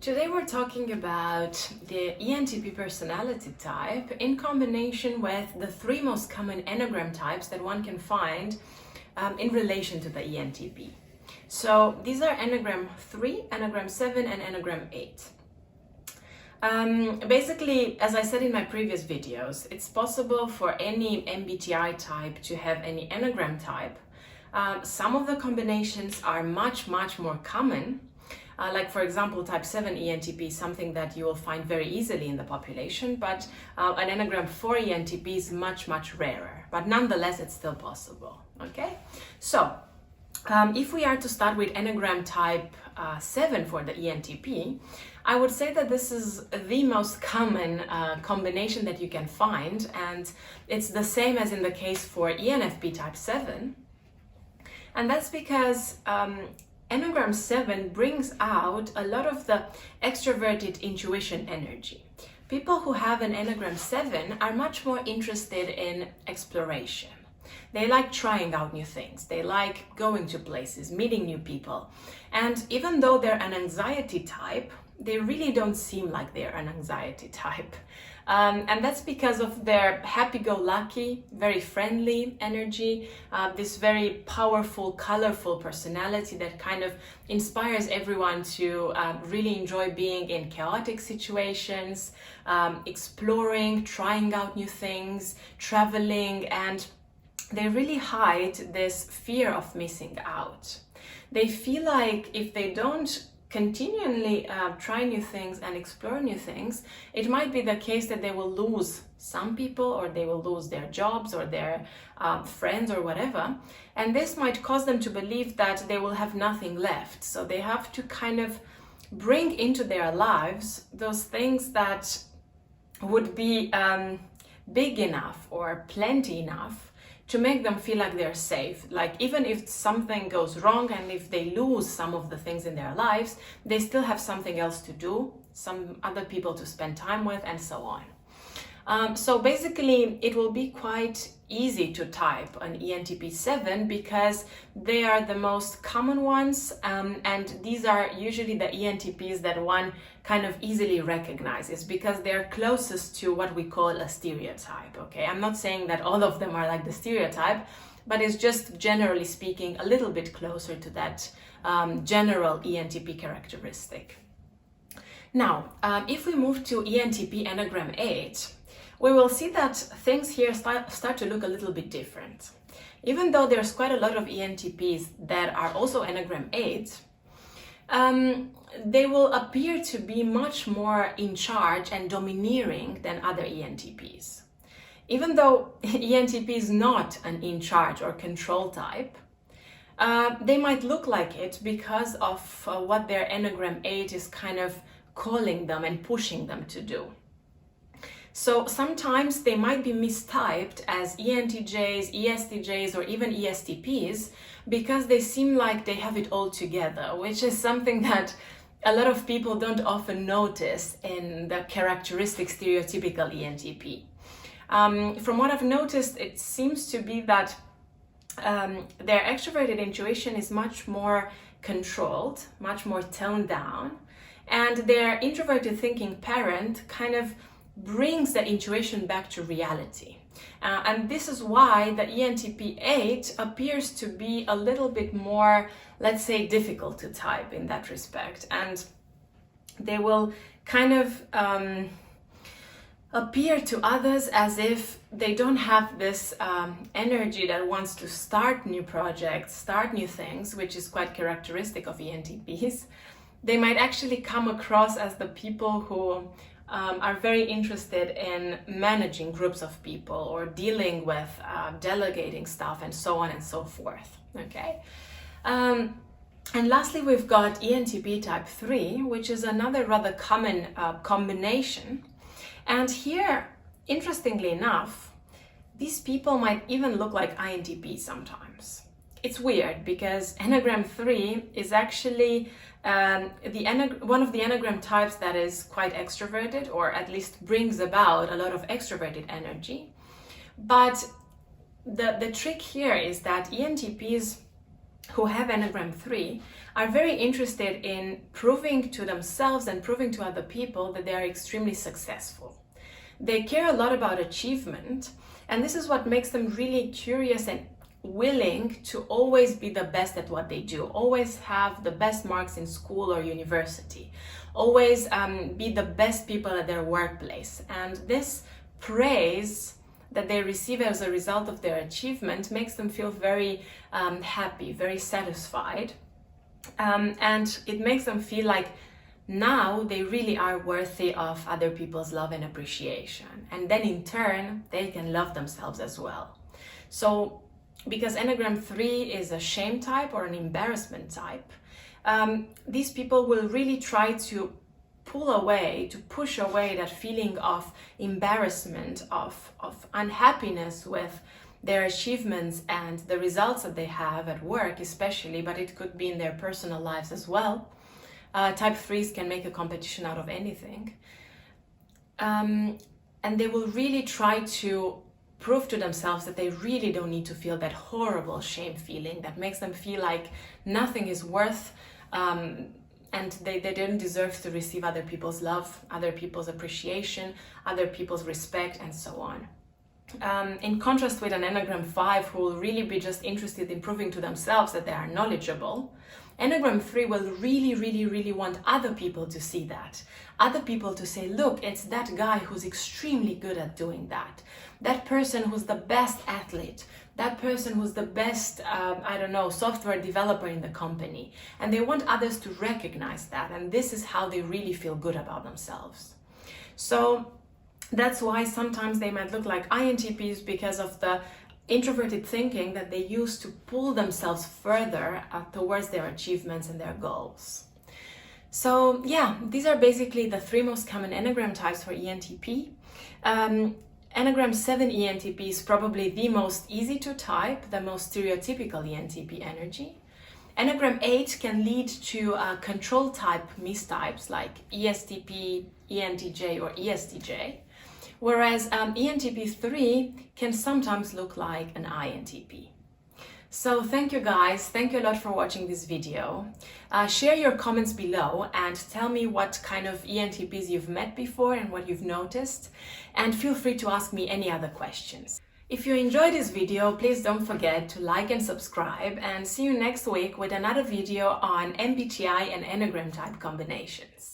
Today we're talking about the ENTP personality type in combination with the three most common Enneagram types that one can find in relation to the ENTP. So these are Enneagram 3, Enneagram 7 and Enneagram 8. Basically, as I said in my previous videos, it's possible for any MBTI type to have any Enneagram type. Some of the combinations are much more common. Like for example, type 7 ENTP is something that you will find very easily in the population, but an Enneagram 4 ENTP is much rarer, but nonetheless it's still possible, okay? So, if we are to start with Enneagram type 7 for the ENTP, I would say that this is the most common combination that you can find, and it's the same as in the case for ENFP type 7, and that's because Enneagram 7 brings out a lot of the extroverted intuition energy. People who have an Enneagram 7 are much more interested in exploration. They like trying out new things. They like going to places, meeting new people. And even though they're an anxiety type, they really don't seem like they're an anxiety type. And that's because of their happy-go-lucky, very friendly energy, this very powerful, colorful personality that kind of inspires everyone to really enjoy being in chaotic situations, exploring, trying out new things, traveling, and they really hide this fear of missing out. They feel like if they don't continually try new things and explore new things, it might be the case that they will lose some people, or they will lose their jobs or their friends or whatever, and this might cause them to believe that they will have nothing left. So they have to kind of bring into their lives those things that would be big enough or plenty enough to make them feel like they're safe. Like even if something goes wrong and if they lose some of the things in their lives, they still have something else to do, some other people to spend time with, and so on. So basically, it will be quite easy to type an ENTP 7 because they are the most common ones, and these are usually the ENTPs that one kind of easily recognizes because they're closest to what we call a stereotype, okay? I'm not saying that all of them are like the stereotype, but it's just generally speaking a little bit closer to that general ENTP characteristic. Now, if we move to ENTP Enneagram 8, we will see that things here start to look a little bit different. Even though there's quite a lot of ENTPs that are also Enneagram 8, they will appear to be much more in charge and domineering than other ENTPs. Even though ENTP is not an in charge or control type, they might look like it because of what their Enneagram 8 is kind of calling them and pushing them to do. So sometimes they might be mistyped as ENTJs, ESTJs, or even ESTPs because they seem like they have it all together, which is something that a lot of people don't often notice in the characteristic stereotypical ENTP. From what I've noticed, it seems to be that their extroverted intuition is much more controlled, much more toned down, and their introverted thinking parent kind of brings the intuition back to reality. And this is why the ENTP 8 appears to be a little bit more, let's say, difficult to type in that respect. And they will kind of appear to others as if they don't have this energy that wants to start new projects, start new things, which is quite characteristic of ENTPs. They might actually come across as the people who are very interested in managing groups of people or dealing with delegating stuff and so on and so forth, okay? And lastly, we've got ENTP type 3, which is another rather common combination. And here, interestingly enough, these people might even look like INTP sometimes. It's weird because Enneagram 3 is actually one of the Enneagram types that is quite extroverted, or at least brings about a lot of extroverted energy. But the trick here is that ENTPs who have Enneagram 3 are very interested in proving to themselves and proving to other people that they are extremely successful. They care a lot about achievement, and this is what makes them really curious and willing to always be the best at what they do, always have the best marks in school or university, always be the best people at their workplace. And this praise that they receive as a result of their achievement makes them feel very happy, very satisfied, and it makes them feel like now they really are worthy of other people's love and appreciation. And then in turn, they can love themselves as well. So because Enneagram 3 is a shame type or an embarrassment type, these people will really try to push away that feeling of embarrassment, of unhappiness with their achievements and the results that they have at work especially, but it could be in their personal lives as well. Type 3s can make a competition out of anything. And they will really try to prove to themselves that they really don't need to feel that horrible shame feeling that makes them feel like nothing is worth and they don't deserve to receive other people's love, other people's appreciation, other people's respect, and so on. In contrast with an Enneagram 5 who will really be just interested in proving to themselves that they are knowledgeable, Enneagram 3 will really want other people to see that. Other people to say, look, it's that guy who's extremely good at doing that. That person who's the best athlete. That person who's the best, software developer in the company. And they want others to recognize that. And this is how they really feel good about themselves. So that's why sometimes they might look like INTPs because of the introverted thinking that they use to pull themselves further towards their achievements and their goals. So yeah, these are basically the 3 most common Enneagram types for ENTP. Enneagram 7 ENTP is probably the most easy to type, the most stereotypical ENTP energy. Enneagram 8 can lead to control type mistypes like ESTP, ENTJ, or ESTJ. Whereas ENTP 3 can sometimes look like an INTP. So thank you guys, thank you a lot for watching this video. Share your comments below and tell me what kind of ENTPs you've met before and what you've noticed. And feel free to ask me any other questions. If you enjoyed this video, please don't forget to like and subscribe, and see you next week with another video on MBTI and Enneagram type combinations.